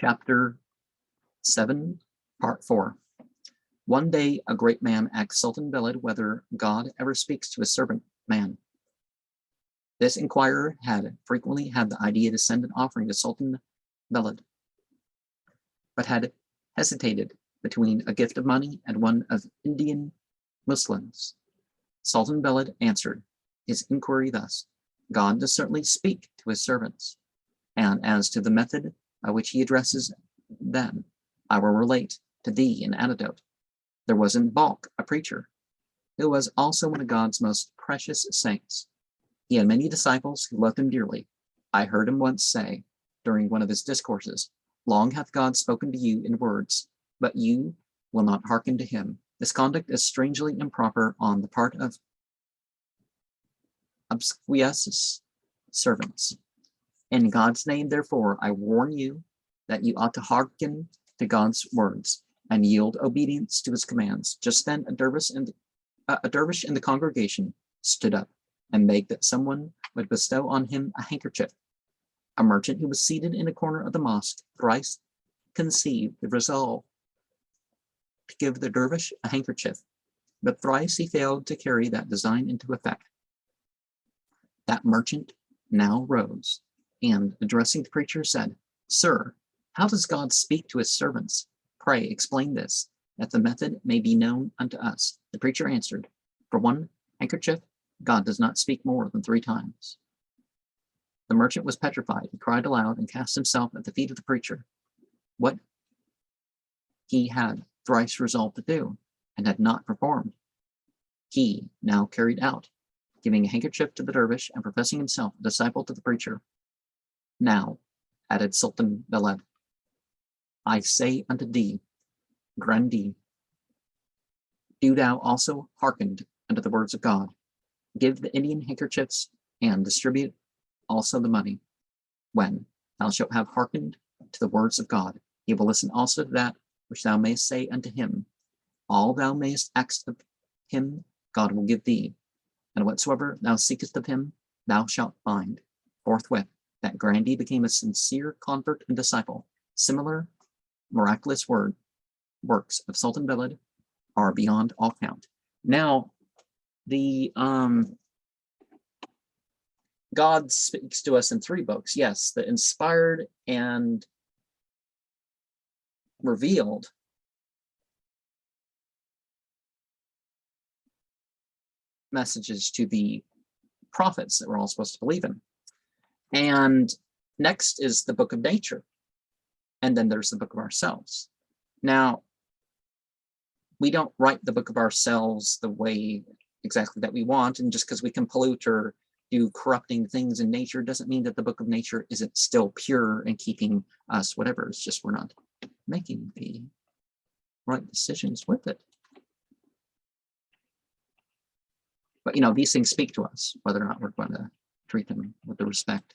Chapter 7, Part 4. One day a great man asked Sultan Beled whether God ever speaks to his servant man. This inquirer had frequently had the idea to send an offering to Sultan Beled, but had hesitated between a gift of money and one of Indian Muslims. Sultan Beled answered his inquiry thus: God does certainly speak to his servants, and as to the method by which he addresses them, I will relate to thee an anecdote. There was in Balkh a preacher, who was also one of God's most precious saints. He had many disciples who loved him dearly. I heard him once say, during one of his discourses, "Long hath God spoken to you in words, but you will not hearken to him." This conduct is strangely improper on the part of obsequious servants. In God's name, therefore, I warn you that you ought to hearken to God's words and yield obedience to his commands. Just then a dervish in the congregation stood up and begged that someone would bestow on him a handkerchief. A merchant who was seated in a corner of the mosque thrice conceived the resolve to give the dervish a handkerchief, but thrice he failed to carry that design into effect. That merchant now rose and, addressing the preacher, said, "Sir, how does God speak to his servants? Pray explain this, that the method may be known unto us." The preacher answered, "For one handkerchief, God does not speak more than 3 times." The merchant was petrified. He cried aloud and cast himself at the feet of the preacher. What he had thrice resolved to do, and had not performed, he now carried out, giving a handkerchief to the dervish and professing himself a disciple to the preacher. Now, added Sultan Beled, I say unto thee, grandee, do thou also hearken unto the words of God. Give the Indian handkerchiefs and distribute also the money. When thou shalt have hearkened to the words of God, he will listen also to that which thou mayest say unto him. All thou mayest ask of him, God will give thee, and whatsoever thou seekest of him, thou shalt find. Forthwith, that grandee became a sincere convert and disciple. Similar miraculous works of Sultan Beled are beyond all count. Now, the God speaks to us in 3 books. Yes, the inspired and revealed messages to the prophets that we're all supposed to believe in. And next is the book of nature. And then there's the book of ourselves. Now, we don't write the book of ourselves the way exactly that we want. And just because we can pollute or do corrupting things in nature doesn't mean that the book of nature isn't still pure and keeping us whatever. It's just we're not making the right decisions with it. But, these things speak to us, whether or not we're going to treat them with the respect